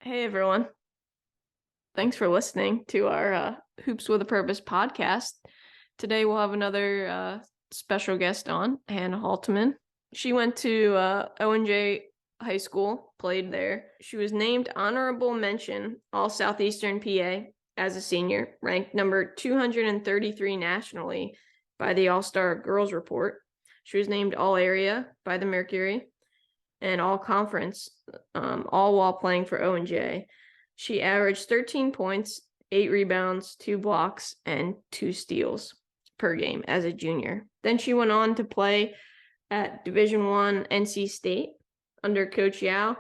Hey everyone. Thanks for listening to our Hoops with a Purpose podcast. Today we'll have another special guest on, Hanna Halteman. She went to O&J High School, played there. She was named honorable mention All Southeastern PA as a senior, ranked number 233 nationally by the All-Star Girls Report. She was named All Area by the Mercury and All Conference, all while playing for O&J. She averaged 13 points, 8 rebounds, 2 blocks, and 2 steals per game as a junior. Then she went on to play at Division I NC State under Coach Yao,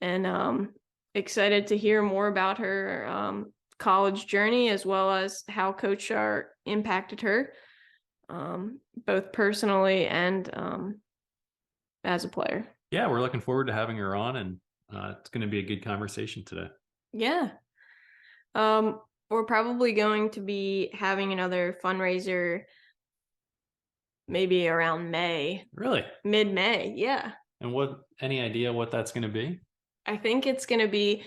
and excited to hear more about her college journey as well as how Coach Sharr impacted her, both personally and as a player. Yeah, we're looking forward to having her on, and it's going to be a good conversation today. Yeah. We're probably going to be having another fundraiser maybe around May. Really? Mid-May, yeah. And any idea what that's going to be? I think it's going to be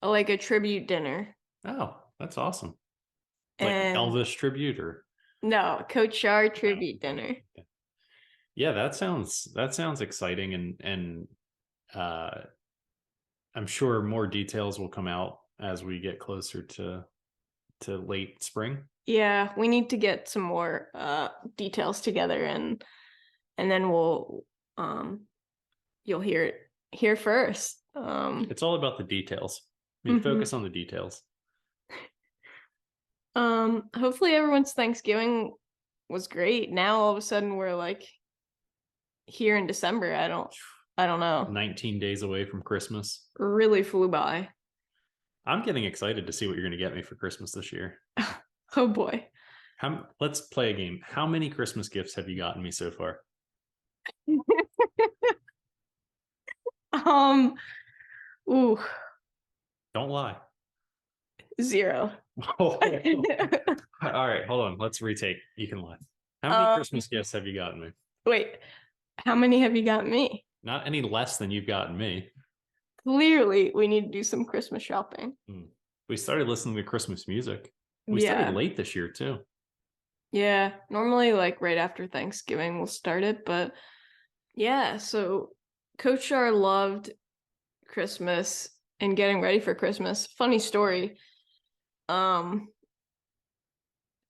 like a tribute dinner. Oh, that's awesome. Like And Elvis tribute or? no, Coach Sharr tribute dinner. Yeah, that sounds exciting, and I'm sure more details will come out as we get closer to late spring. Yeah, we need to get some more details together, and then you'll hear it here first. It's all about the details. I mean, focus on the details. Hopefully everyone's Thanksgiving was great. Now all of a sudden we're like here in December. I don't know. 19 days away from Christmas. Really flew by. I'm getting excited to see what you're going to get me for Christmas this year. Oh boy. Let's play a game. How many Christmas gifts have you gotten me so far? Ooh. Don't lie. 0. All right, hold on. Let's retake. You can lie. How many Christmas gifts have you gotten me? Wait, how many have you got me? Not any less than you've gotten me. Clearly, we need to do some Christmas shopping. We started listening to Christmas music. We started late this year, too. Yeah, normally like right after Thanksgiving we'll start it, but yeah, so Coach Sharr loved Christmas and getting ready for Christmas. Funny story.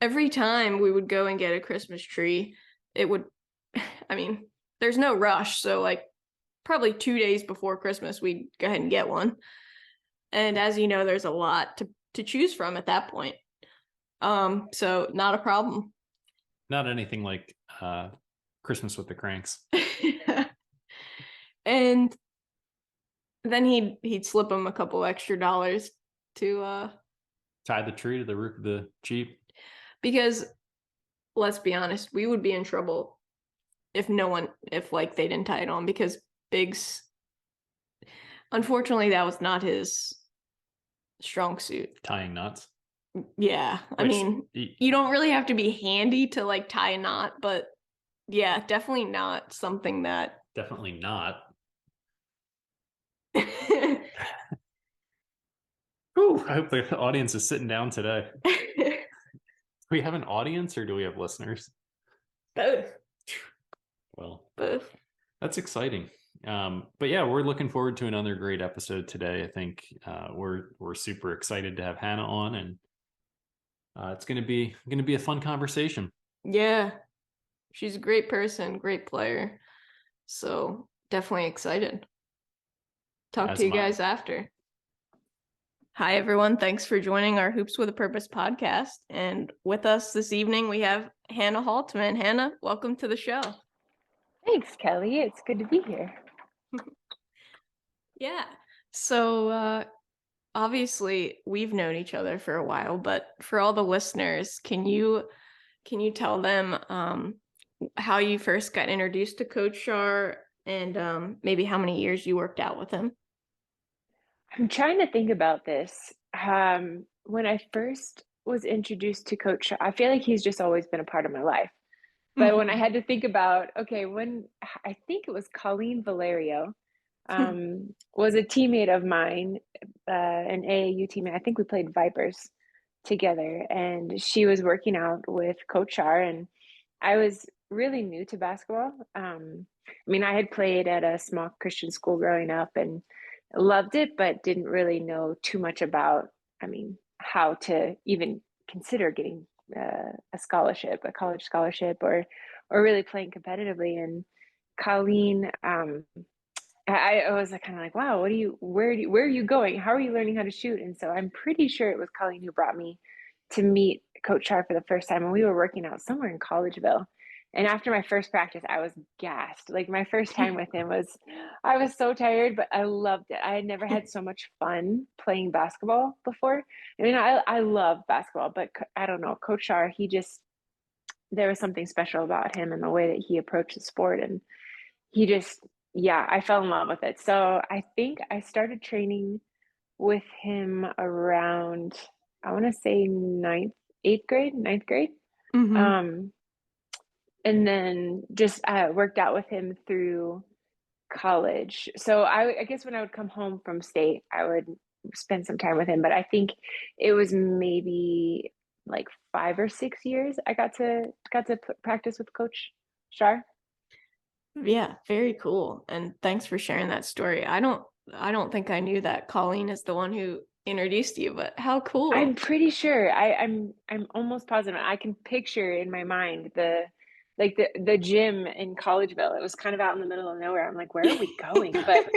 Every time we would go and get a Christmas tree, it would, I mean, there's no rush, so like probably 2 days before Christmas we'd go ahead and get one. And as you know, there's a lot to choose from at that point. So not a problem. Not anything like Christmas with the Cranks. And then he'd slip him a couple extra dollars to tie the tree to the roof of the Jeep. Because let's be honest, we would be in trouble if like they didn't tie it on, because Biggs, unfortunately, that was not his strong suit. Tying knots. Yeah, I mean, you don't really have to be handy to like tie a knot, but yeah, definitely not something that. Definitely not. Ooh, I hope the audience is sitting down today. Do we have an audience or do we have listeners? Both. Well, both. That's exciting. But yeah, we're looking forward to another great episode today. I think we're super excited to have Hanna on, and it's gonna be a fun conversation. Yeah, she's a great person, great player. So definitely excited. Talk to you guys after. Hi, everyone. Thanks for joining our Hoops with a Purpose podcast. And with us this evening, we have Hanna Halteman. Hanna, welcome to the show. Thanks, Kelly. It's good to be here. Yeah. So obviously we've known each other for a while, but for all the listeners, can you tell them how you first got introduced to Coach Sharr and maybe how many years you worked out with him? I'm trying to think about this. When I first was introduced to Coach Sharr, I feel like he's just always been a part of my life. But when I had to think about, okay, when I think it was Colleen Valerio was a teammate of mine, an AAU teammate. I think we played Vipers together, and she was working out with Coach Sharr, and I was really new to basketball. I mean, I had played at a small Christian school growing up and loved it, but didn't really know too much about, I mean, how to even consider getting a scholarship, a college scholarship, or really playing competitively. And Colleen, I was kind of like, wow, where are you going? How are you learning how to shoot? And so I'm pretty sure it was Colleen who brought me to meet Coach Sharp for the first time. And we were working out somewhere in Collegeville. And after my first practice, I was gassed. Like my first time with him I was so tired, but I loved it. I had never had so much fun playing basketball before. I mean, I love basketball, but I don't know, Coach Sharp, there was something special about him and the way that he approached the sport. And he just, yeah, I fell in love with it. So I think I started training with him around, I want to say ninth grade. Mm-hmm. And then just worked out with him through college. So I guess when I would come home from state, I would spend some time with him. But I think it was maybe like 5 or 6 years I got to practice with Coach Sharr. Yeah, very cool. And thanks for sharing that story. I don't think I knew that Colleen is the one who introduced you, but how cool. I'm pretty sure. I'm almost positive. I can picture in my mind the gym in Collegeville. It was kind of out in the middle of nowhere. I'm like, where are we going? But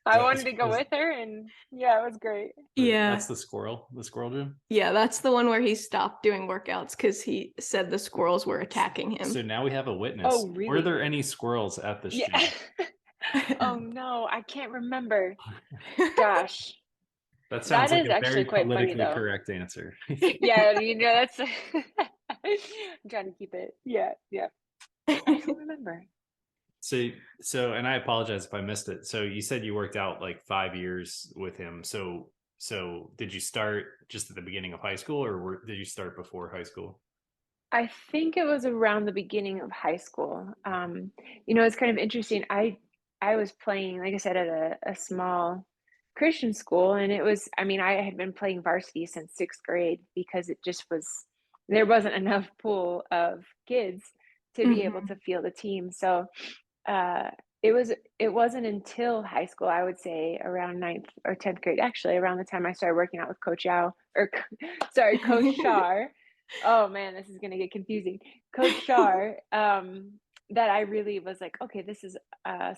I wanted to go with her, and yeah, it was great. Yeah. That's the squirrel gym. Yeah, that's the one where he stopped doing workouts because he said the squirrels were attacking him. So now we have a witness. Oh, really? Were there any squirrels at the gym? Oh no, I can't remember. Gosh. That sounds like a actually very quite funny, politically though. correct answer. Yeah, that's I'm trying to keep it. Yeah. I don't remember. So, and I apologize if I missed it. So you said you worked out like 5 years with him. So did you start just at the beginning of high school, or did you start before high school? I think it was around the beginning of high school. It's kind of interesting. I was playing, like I said, at a small Christian school, and I had been playing varsity since sixth grade because there wasn't enough pool of kids to be able to field a team. So uh, it wasn't until high school, I would say around ninth or 10th grade, actually, around the time I started working out with Coach Coach Sharr. Oh man, this is going to get confusing. Coach Sharr, that I really was like, okay, this is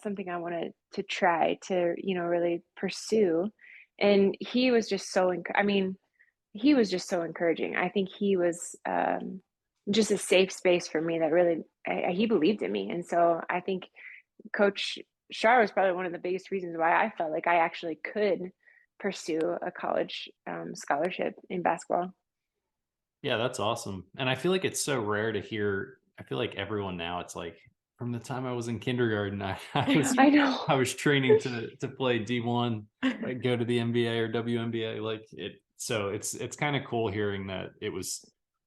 something I wanted to try to, really pursue. And he was just he was just so encouraging. I think he was just a safe space for me that really, he believed in me. And so I think Coach Sharr was probably one of the biggest reasons why I felt like I actually could pursue a college scholarship in basketball. Yeah, that's awesome. And I feel like it's so rare to hear. I feel like everyone now, it's like from the time I was in kindergarten, I know. I was training to play D1, like go to the NBA or WNBA. Like it. So it's kind of cool hearing that it was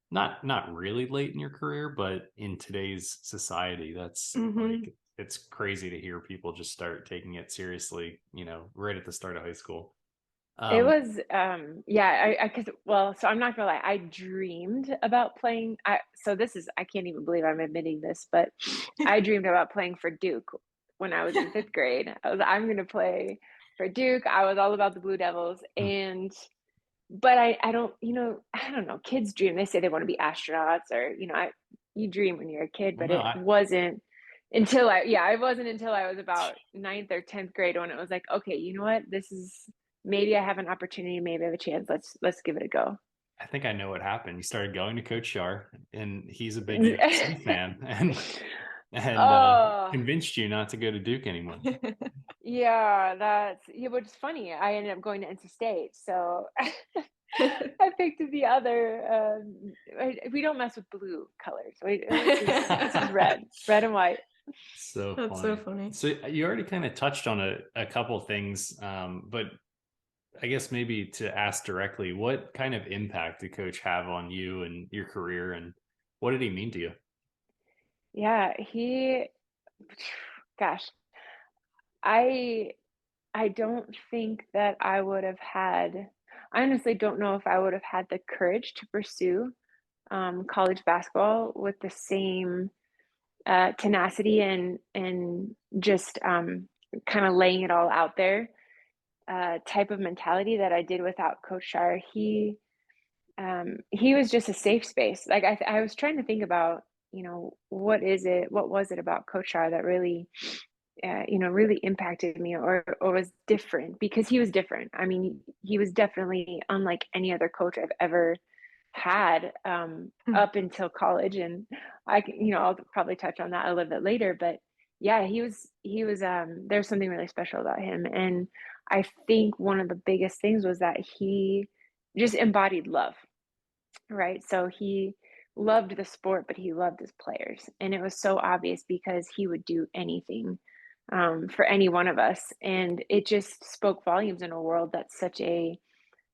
not really late in your career, but in today's society, that's like it's crazy to hear people just start taking it seriously, right at the start of high school. It was, so I'm not gonna lie, I dreamed about playing. I can't even believe I'm admitting this, but I dreamed about playing for Duke when I was in fifth grade. I'm gonna play for Duke. I was all about the Blue Devils, but I don't, I don't know. Kids dream. They say they want to be astronauts, or you dream when you're a kid, but it wasn't until it wasn't until I was about ninth or 10th grade when it was like, okay, you know what, this is. Maybe I have an opportunity. Maybe I have a chance. Let's give it a go. I think I know what happened. You started going to Coach Sharr, and he's a big UFC fan, and convinced you not to go to Duke anymore. Yeah, which is funny. I ended up going to NC State, so I picked the other. We don't mess with blue colors. This is red and white. That's so funny. So you already kind of touched on a couple things, but I guess maybe to ask directly, what kind of impact did Coach have on you and your career, and what did he mean to you? Yeah, gosh, I I don't think that I honestly don't know if I would have had the courage to pursue college basketball with the same tenacity and just kind of laying it all out there type of mentality that I did without Coach Sharr. He was just a safe space. Like I was trying to think about, what was it about Coach Sharr that really really impacted me or was different, because he was different. I mean, he was definitely unlike any other coach I've ever had up until college. And I'll probably touch on that a little bit later, but yeah, there's something really special about him. And I think one of the biggest things was that he just embodied love, right? So he loved the sport, but he loved his players. And it was so obvious because he would do anything for any one of us. And it just spoke volumes in a world that's such a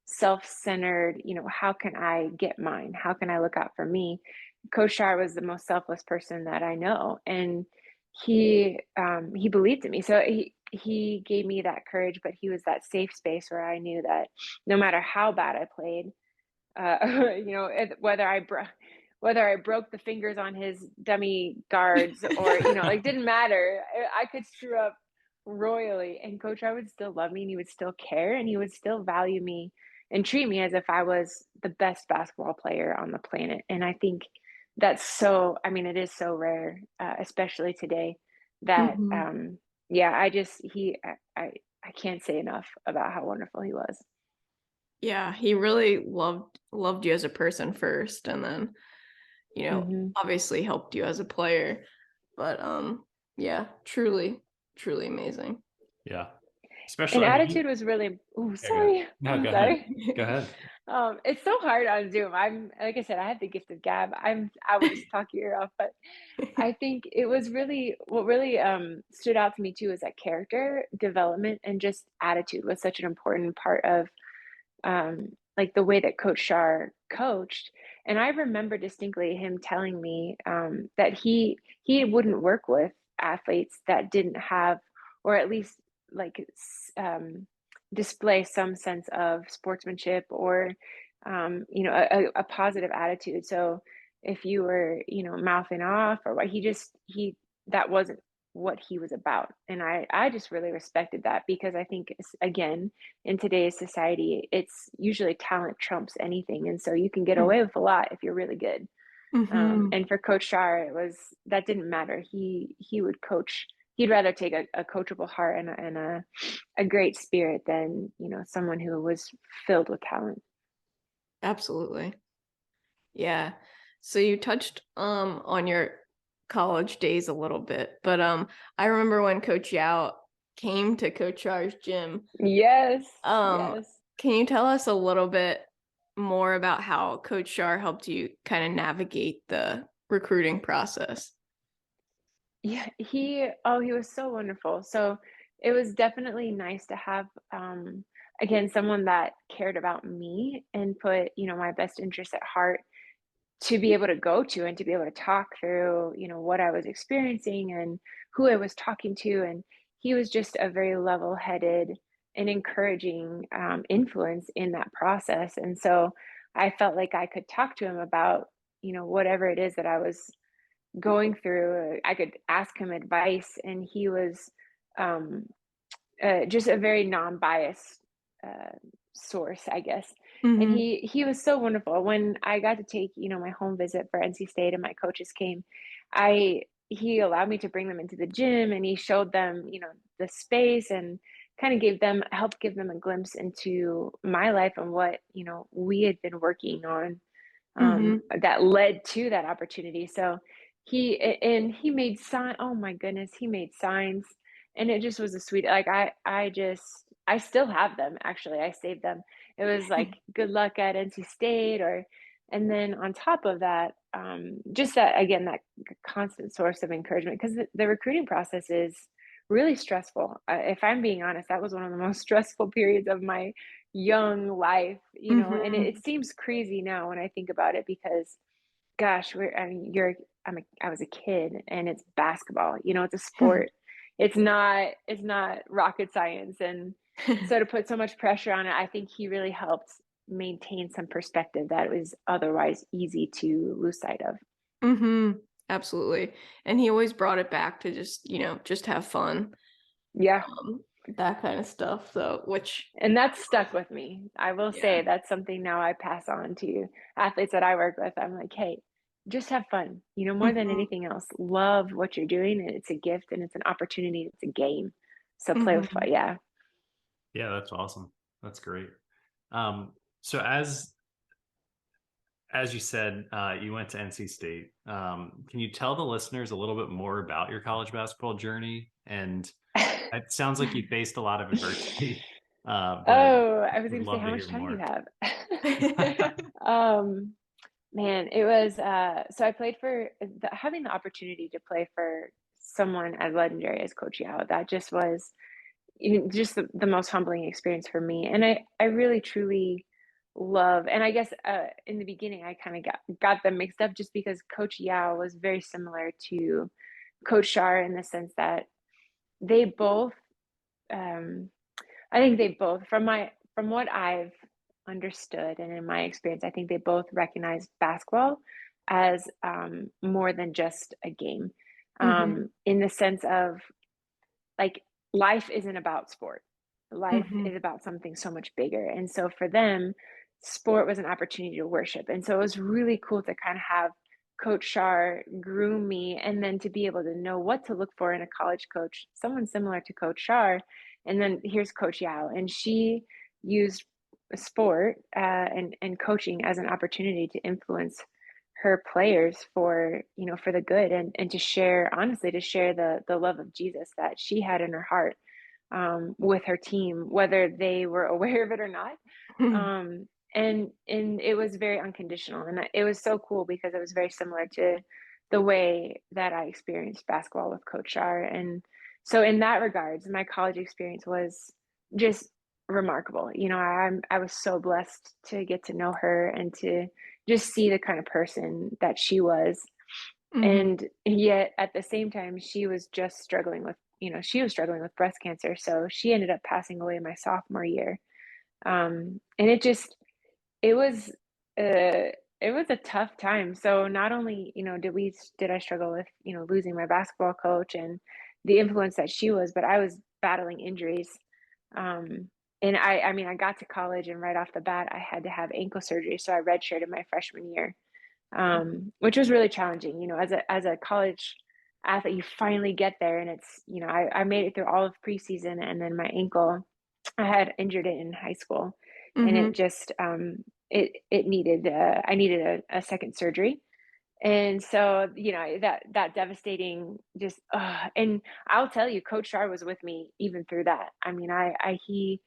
self-centered, how can I get mine? How can I look out for me? Coach Sharr was the most selfless person that I know. And he believed in me. So he gave me that courage, but he was that safe space where I knew that no matter how bad I played, whether I broke the fingers on his dummy guards or, like, didn't matter. I could screw up royally, and Coach I would still love me, and he would still care, and he would still value me and treat me as if I was the best basketball player on the planet. And I think it is so rare, especially today, that, Mhm. yeah, I can't say enough about how wonderful he was. Yeah, he really loved you as a person first, and then, Hmm. obviously helped you as a player. But yeah, truly, truly amazing. Yeah. And Especially, I mean, attitude was really, oh, yeah, go ahead. sorry. No, I'm go ahead. sorry. Go ahead. It's so hard on Zoom. Like I said, I have the gift of gab. I will just talk your ear off, but I think it was what really stood out to me too is that character development and just attitude was such an important part of like the way that Coach Sharr coached. And I remember distinctly him telling me that he wouldn't work with athletes that didn't have, or at least like display some sense of sportsmanship or a positive attitude. So if you were mouthing off or what, he that wasn't what he was about. And I just really respected that, because I think again, in today's society, it's usually talent trumps anything. And so you can get away with a lot if you're really good. Mhm. And for Coach Sharr, that didn't matter. He would coach. He'd rather take a coachable heart and a great spirit than, someone who was filled with talent. Absolutely. Yeah. So you touched on your college days a little bit, but I remember when Coach Yao came to Coach Shar's gym. Yes, Um, yes. can you tell us a little bit more about how Coach Sharr helped you kind of navigate the recruiting process? Yeah, he was so wonderful. So it was definitely nice to have again someone that cared about me and put, my best interests at heart, to be able to go to and to be able to talk through, what I was experiencing and who I was talking to. And he was just a very level-headed and encouraging influence in that process. And so I felt like I could talk to him about, whatever it is that I was going through. I could ask him advice, and he was um, just a very non-biased uh, source, I guess. And Mm-hmm. he was so wonderful. When I got to take, my home visit for NC State and my coaches came, I he allowed me to bring them into the gym, and he showed them, the space, and kind of helped give them a glimpse into my life and what, we had been working on Mm-hmm. that led to that opportunity. So he made oh my goodness, he made signs, and it just was a sweet, like I still have them. Actually, I saved them. It was like, good luck at NC State, and then on top of that, just that, again, that constant source of encouragement, because the recruiting process is really stressful. If I'm being honest, that was one of the most stressful periods of my young life, and Mm-hmm. it seems crazy now when I think about it, because gosh, I was a kid, and it's basketball, it's a sport. it's not rocket science. And so to put so much pressure on it, I think he really helped maintain some perspective that was otherwise easy to lose sight of. Absolutely. And he always brought it back to just, just have fun. Yeah. That kind of stuff. So, And that's stuck with me. I will say that's something now I pass on to athletes that I work with. I'm like, hey, just have fun, more than anything else. Love what you're doing. And it's a gift and it's an opportunity. It's a game. So play with fun. Yeah. Yeah, that's awesome. That's great. So as you said, you went to NC State. Can you tell the listeners a little bit more about your college basketball journey? And it sounds like you faced a lot of adversity, but Oh, I was would going to say, love how to much hear time do you more. have? Man, it was, so I played for having the opportunity to play for someone as legendary as Coach Yao. That just was just the most humbling experience for me. And I really truly love, and I guess in the beginning I kind of got them mixed up just because Coach Yao was very similar to Coach Sharr in the sense that they both, um, I think they both, from what I've understood and in my experience, I think they both recognize basketball as more than just a game, in the sense of like life isn't about sport. Life is about something so much bigger. And so for them, sport was an opportunity to worship. And so it was really cool to kind of have Coach Sharr groom me and then to be able to know what to look for in a college coach, someone similar to Coach Sharr. And then here's Coach Yao. And she used sport and coaching as an opportunity to influence her players for for the good and to share, honestly, to share the love of Jesus that she had in her heart, with her team, whether they were aware of it or not. And it was very unconditional, and it was so cool because it was very similar to the way that I experienced basketball with Coach Sharr. And so in that regards, my college experience was just remarkable. I was so blessed to get to know her and to just see the kind of person that she was. And yet at the same time, she was just struggling with, breast cancer. So she ended up passing away my sophomore year. And it was, it was a tough time. So not only, did I struggle with, losing my basketball coach and the influence that she was, but I was battling injuries. And I mean, I got to college and right off the bat, I had to have ankle surgery. So I redshirted my freshman year, which was really challenging. As a college athlete, you finally get there, and it's, I made it through all of preseason, and then my ankle, I had injured it in high school, and it just it needed I needed a second surgery. And so, that devastating, just and I'll tell you, Coach Sharr was with me even through that. I mean, he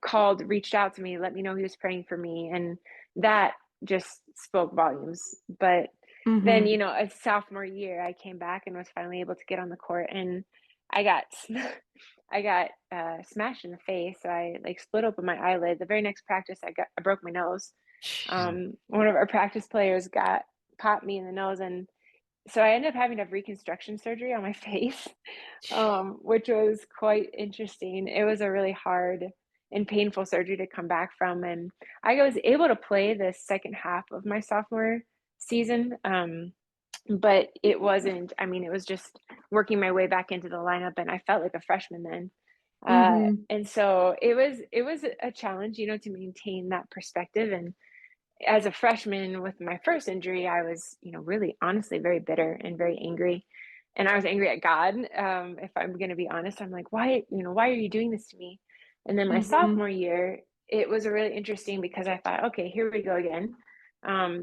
called, reached out to me, let me know he was praying for me. And that just spoke volumes. But then, a sophomore year, I came back and was finally able to get on the court, and I got, I got smashed in the face. So I like split open my eyelid. The very next practice, I broke my nose. One of our practice players popped me in the nose, and so I ended up having to have reconstruction surgery on my face, which was quite interesting. It was a really hard and painful surgery to come back from. And I was able to play the second half of my sophomore season. But it wasn't, I mean, it was just working my way back into the lineup, and I felt like a freshman then. And so it was a challenge, to maintain that perspective. And as a freshman with my first injury, I was, really honestly very bitter and very angry. And I was angry at God. If I'm going to be honest, I'm like, why are you doing this to me? And then my sophomore year, it was really interesting because I thought, okay, here we go again.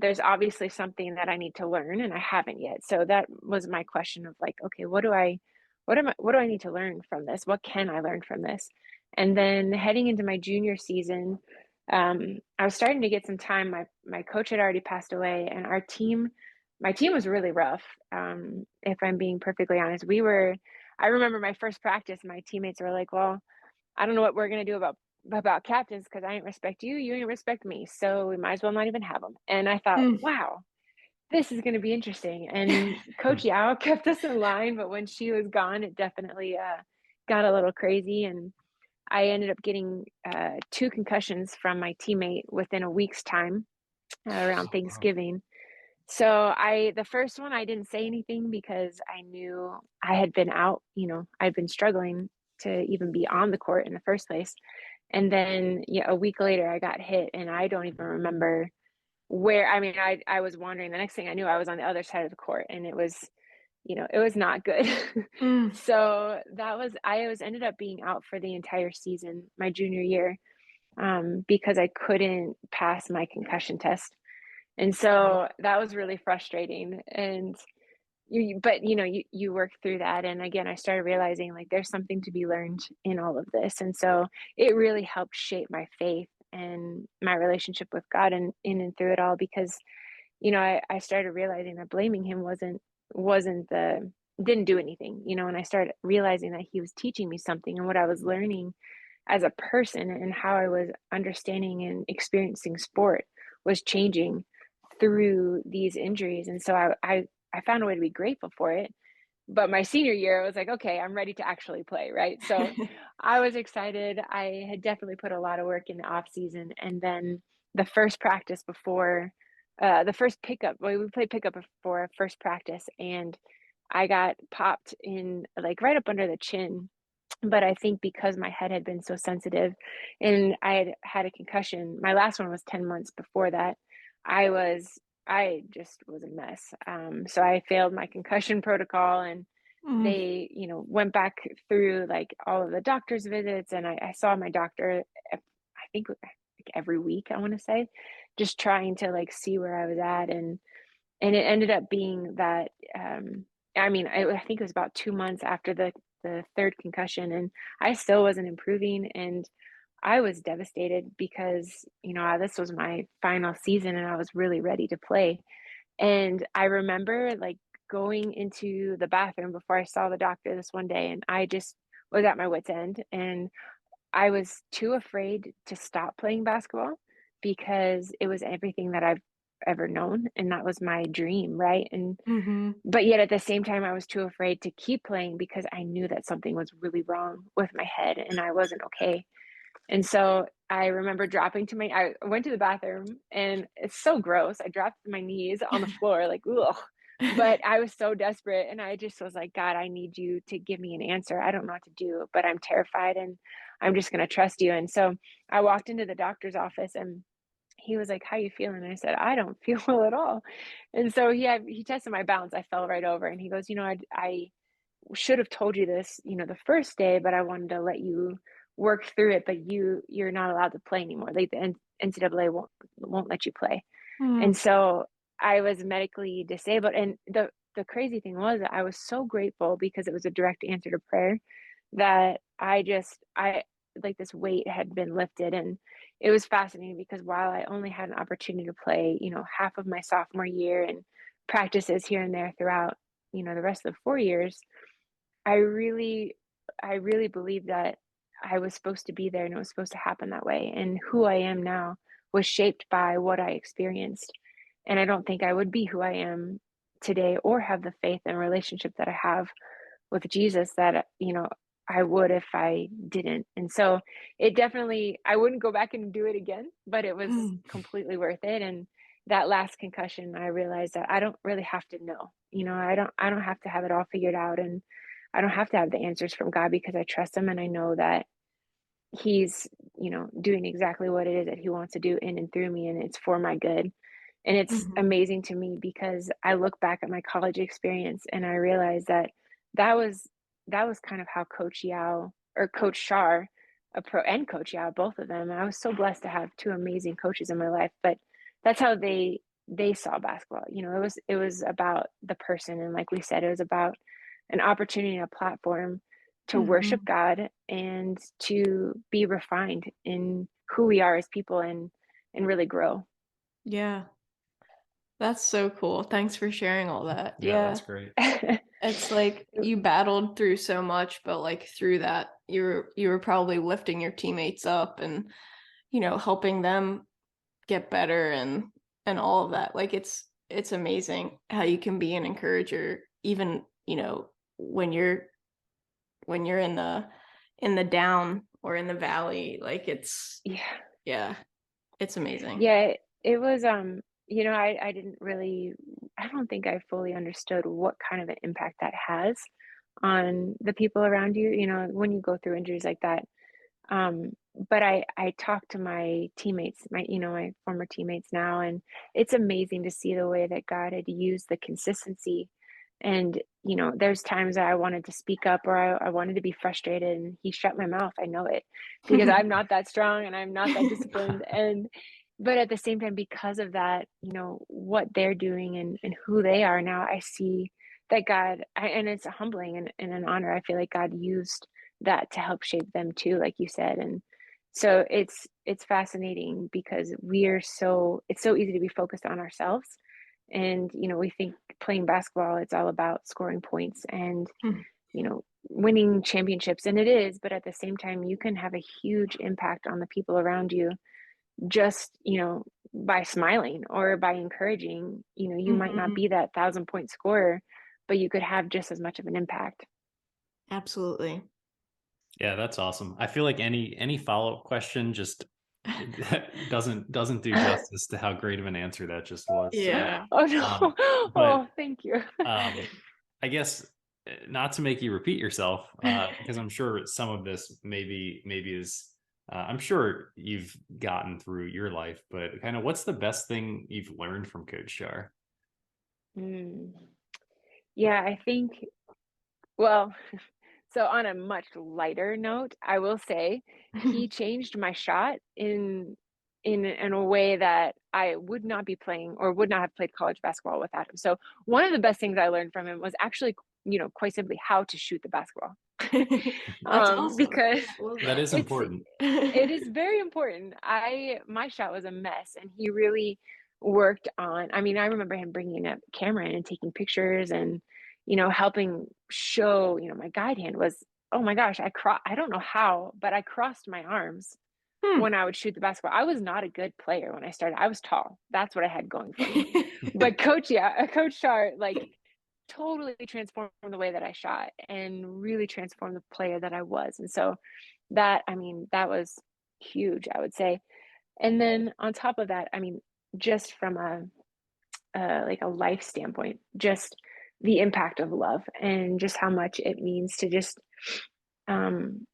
There's obviously something that I need to learn, and I haven't yet. So that was my question of like, okay, what do I need to learn from this? What can I learn from this? And then heading into my junior season, I was starting to get some time. My coach had already passed away, and my team was really rough. If I'm being perfectly honest, I remember my first practice, my teammates were like, well, I don't know what we're going to do about captains, because I didn't respect you. You didn't respect me. So we might as well not even have them. And I thought, wow, this is going to be interesting. And Coach Yao kept us in line, but when she was gone, it definitely got a little crazy. And I ended up getting 2 concussions from my teammate within a week's time around Oh, wow. Thanksgiving. So the first one, I didn't say anything because I knew I had been out, I'd been struggling to even be on the court in the first place. And then a week later I got hit, and I don't even remember where. I mean, I was wandering. The next thing I knew, I was on the other side of the court, and it was, it was not good. Mm. So I ended up being out for the entire season, my junior year, because I couldn't pass my concussion test. And so that was really frustrating. And you work through that. And again, I started realizing like there's something to be learned in all of this. And so it really helped shape my faith and my relationship with God, and in and through it all, because I started realizing that blaming him wasn't the didn't do anything, and I started realizing that he was teaching me something, and what I was learning as a person and how I was understanding and experiencing sport was changing through these injuries. And so I found a way to be grateful for it. But my senior year, I was like, okay, I'm ready to actually play, right? So I was excited. I had definitely put a lot of work in the off season. And then the first practice before the first pickup, well, we played pickup before first practice, and I got popped in like right up under the chin. But I think because my head had been so sensitive and I had a concussion, my last one was 10 months before that. I just was a mess. So I failed my concussion protocol, and Mm. they, went back through like all of the doctor's visits, and I saw my doctor, I think like every week, I want to say, just trying to like see where I was at. And it ended up being that, I mean, I think it was about 2 months after the third concussion, and I still wasn't improving. And I was devastated because, this was my final season and I was really ready to play. And I remember like going into the bathroom before I saw the doctor this one day, and I just was at my wit's end. And I was too afraid to stop playing basketball because it was everything that I've ever known, and that was my dream, right? And Mm-hmm. but yet at the same time, I was too afraid to keep playing because I knew that something was really wrong with my head and I wasn't okay. And so I remember I went to the bathroom, and it's so gross. I dropped to my knees on the floor, like, ugh. But I was so desperate, and I just was like, God, I need you to give me an answer. I don't know what to do, but I'm terrified, and I'm just going to trust you. And so I walked into the doctor's office, and he was like, how you feeling? And I said, I don't feel well at all. And so he tested my balance. I fell right over, and he goes, I should have told you this, the first day, but I wanted to let you work through it. But you're not allowed to play anymore. Like the NCAA won't let you play. Mm. And so I was medically disabled. And the crazy thing was that I was so grateful because it was a direct answer to prayer that I like this weight had been lifted. And it was fascinating because while I only had an opportunity to play, half of my sophomore year and practices here and there throughout, the rest of the 4 years, I really, I really believe that I was supposed to be there and it was supposed to happen that way. And who I am now was shaped by what I experienced. And I don't think I would be who I am today or have the faith and relationship that I have with Jesus that, I would if I didn't. And so it definitely, I wouldn't go back and do it again, but it was Mm. completely worth it. And that last concussion, I realized that I don't really have to know, I don't have to have it all figured out. And I don't have to have the answers from God because I trust him and I know that he's, doing exactly what it is that he wants to do in and through me, and it's for my good. And it's Mm-hmm. amazing to me because I look back at my college experience and I realize that that was that was kind of how Coach Yao or Coach Sharr, and Coach Yao, both of them. I was so blessed to have two amazing coaches in my life, but that's how they saw basketball. It was about the person, and like we said, it was about an opportunity and a platform to worship Mm-hmm. God and to be refined in who we are as people, and really grow. Yeah, that's so cool. Thanks for sharing all that. Yeah, Yeah. that's great. It's like you battled through so much, but like through that, you were probably lifting your teammates up and, helping them get better and all of that. Like it's amazing how you can be an encourager, even, when you're in the down or in the valley. Like yeah, it's amazing. Yeah, it was I didn't really, I don't think I fully understood what kind of an impact that has on the people around you, when you go through injuries like that. But I talked to my teammates, my former teammates now, and it's amazing to see the way that God had used the consistency. And, there's times that I wanted to speak up, or I wanted to be frustrated, and he shut my mouth. I know it, because I'm not that strong and I'm not that disciplined. But at the same time, because of that, what they're doing and who they are now, I see that and it's humbling and an honor. I feel like God used that to help shape them too, like you said. And so it's fascinating, because it's so easy to be focused on ourselves. And we think playing basketball, it's all about scoring points and winning championships, and it is. But at the same time, you can have a huge impact on the people around you, just by smiling or by encouraging. You might not be that 1,000-point scorer, but you could have just as much of an impact. Absolutely. Yeah, that's awesome. I feel like any follow-up question just doesn't do justice to how great of an answer that just was. Yeah. Oh no. But Thank you. I guess not to make you repeat yourself, because I'm sure some of this maybe is I'm sure you've gotten through your life, but kind of what's the best thing you've learned from Coach Sharr? Yeah, I think, well, so on a much lighter note, I will say he changed my shot in a way that I would not be playing, or would not have played college basketball without him. So one of the best things I learned from him was actually, quite simply, how to shoot the basketball. That's awesome. Because That is important. it is very important. My shot was a mess, and he really worked on, I mean, I remember him bringing a camera in and taking pictures, and helping show, my guide hand was, oh my gosh, I don't know how, but I crossed my arms when I would shoot the basketball. I was not a good player when I started. I was tall. That's what I had going for me. But Coach Sharr, like, totally transformed the way that I shot, and really transformed the player that I was. And so that was huge, I would say. And then on top of that, just from like a life standpoint, just the impact of love, and just how much it means to just um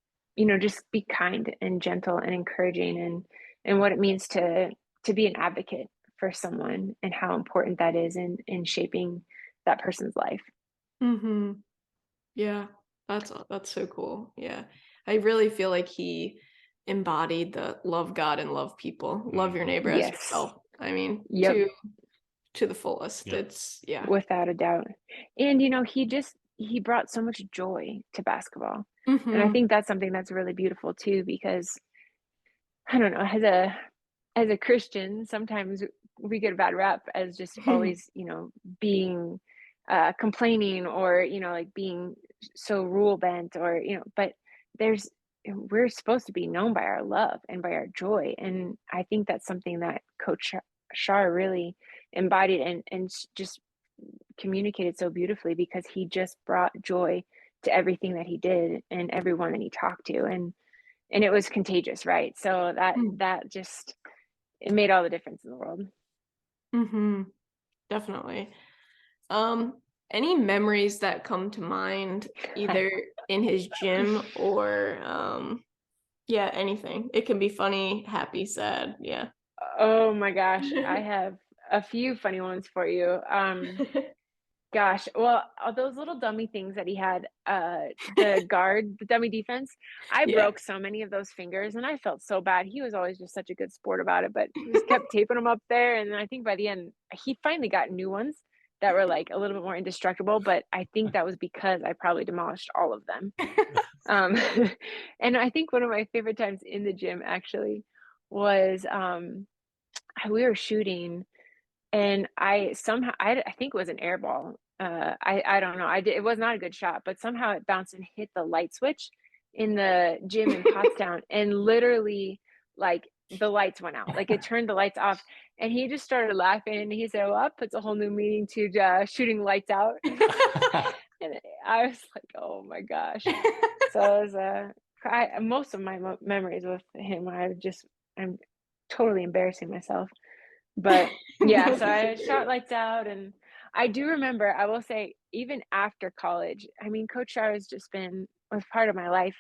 just be kind and gentle and encouraging, and what it means to be an advocate for someone, and how important that is in shaping that person's life. Yeah, that's so cool. Yeah, I really feel like he embodied the love God and love people, love your neighbor as Yes. yourself. I mean, Yep. to the fullest. Yep. It's Without a doubt. And he brought so much joy to basketball. And I think that's something that's really beautiful too, because I don't know, as a Christian, sometimes we get a bad rap as just always, being complaining, or like being so rule bent, or but there's we're supposed to be known by our love and by our joy. And I think that's something that Coach Sharr really embodied, and just communicated so beautifully, because he just brought joy to everything that he did and everyone that he talked to. And it was contagious, right? So that just, it made all the difference in the world. Definitely. Any memories that come to mind, either in his gym or anything? It can be funny, happy, sad. Yeah. Oh my gosh, I have a few funny ones for you. Gosh, well, those little dummy things that he had, the dummy defense, I Yeah. broke so many of those fingers, and I felt so bad. He was always just such a good sport about it, but he just kept taping them up there. And then I think by the end, he finally got new ones that were like a little bit more indestructible. But I think that was because I probably demolished all of them. Um, and I think one of my favorite times in the gym actually was, we were shooting, and I think it was an air ball. I don't know. It was not a good shot, but somehow it bounced and hit the light switch in the gym in Pottstown, and literally, like, the lights went out. Like it turned the lights off, and he just started laughing. And he said, "Well, that puts a whole new meaning to shooting lights out." And I was like, "Oh my gosh!" So it was most of my memories with him, I'm totally embarrassing myself. But yeah, so I shot lights out, and I do remember, I will say, even after college, I mean, Coach Sharr was part of my life,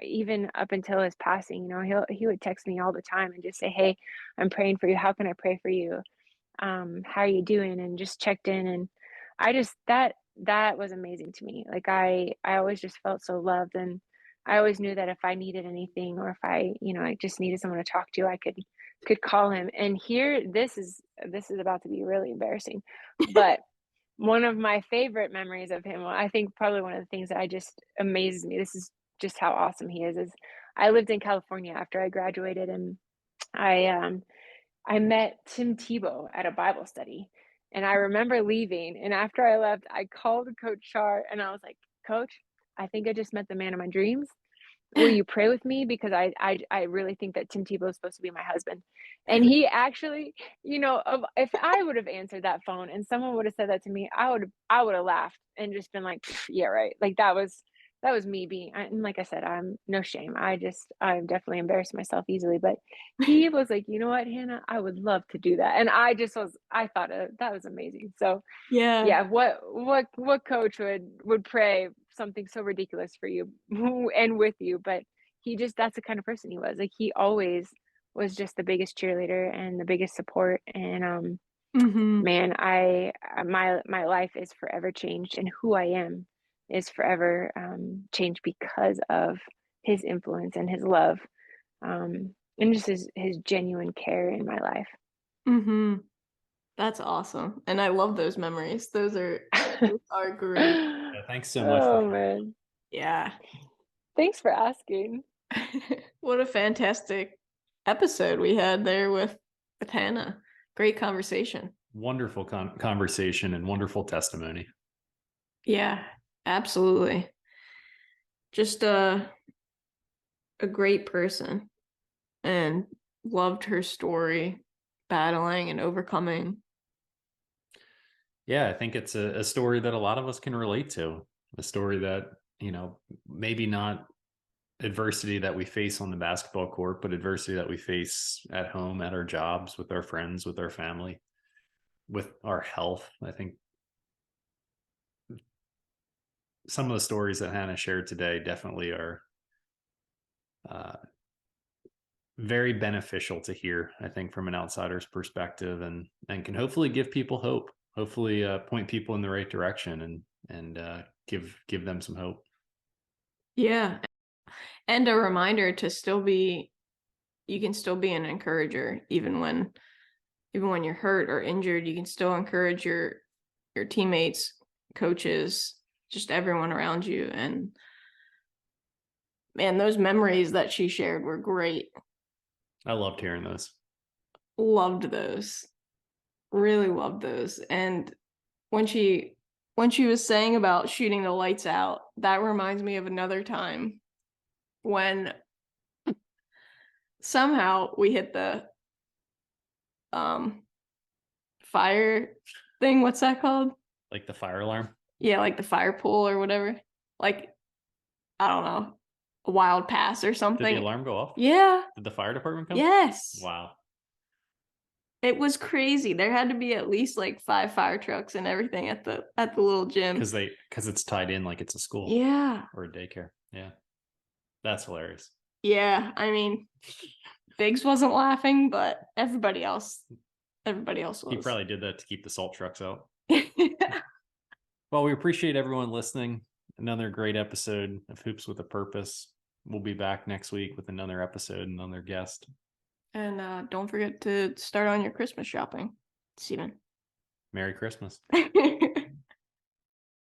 even up until his passing. He would text me all the time and just say, "Hey, I'm praying for you. How can I pray for you? How are you doing?" And just checked in. And I just that was amazing to me. Like I always just felt so loved, and I always knew that if I needed anything, or if I just needed someone to talk to, I could call him. And here, this is about to be really embarrassing, but one of my favorite memories of him, well, I think probably one of the things that I just amazes me, this is just how awesome he is I lived in California after I graduated, and I met Tim Tebow at a Bible study. And I remember leaving, and after I left, I called Coach Sharr, and I was like, "Coach, I think I just met the man of my dreams. Will you pray with me? Because I really think that Tim Tebow is supposed to be my husband." And he actually, if I would have answered that phone and someone would have said that to me, I would have laughed and just been like, "Yeah, right." Like that was me and like I said, I'm no shame. I definitely embarrassed myself easily, but he was like, "You know what, Hannah, I would love to do that." And I thought that was amazing. So Yeah. yeah, what coach would pray something so ridiculous for you and with you? But that's the kind of person he was. Like he always was just the biggest cheerleader and the biggest support. And Mm-hmm. man, my life is forever changed, and who I am is forever changed because of his influence and his love, and just his genuine care in my life. Mm-hmm. That's awesome. And I love those memories. Those are great. Yeah, thanks so much for Oh sharing. man. Yeah. Thanks for asking. What a fantastic episode we had there with Hannah. Great conversation. Wonderful conversation and wonderful testimony. Yeah, absolutely. Just a great person, and loved her story, battling and overcoming. Yeah, I think it's a story that a lot of us can relate to. A story that, maybe not adversity that we face on the basketball court, but adversity that we face at home, at our jobs, with our friends, with our family, with our health. I think some of the stories that Hannah shared today definitely are very beneficial to hear, I think, from an outsider's perspective, and can hopefully give people hope, hopefully point people in the right direction, and give them some hope. Yeah. And a reminder to you can still be an encourager, even when you're hurt or injured. You can still encourage your teammates, coaches, just everyone around you. And man, those memories that she shared were great. I loved hearing those. Loved those. Really loved those. And when she was saying about shooting the lights out, that reminds me of another time when somehow we hit the fire thing. What's that called? Like the fire alarm? Yeah, like the fire pole or whatever. Like, I don't know, a wild pass or something. Did the alarm go off? Yeah. Did the fire department come? Yes. Wow. It was crazy. There had to be at least like 5 fire trucks and everything at the little gym. Because it's tied in like it's a school. Yeah. Or a daycare. Yeah. That's hilarious. Yeah. I mean, Biggs wasn't laughing, but everybody else was. He probably did that to keep the salt trucks out. Well, we appreciate everyone listening. Another great episode of Hoops with a Purpose. We'll be back next week with another episode, another guest. And don't forget to start on your Christmas shopping, Steven. Merry Christmas.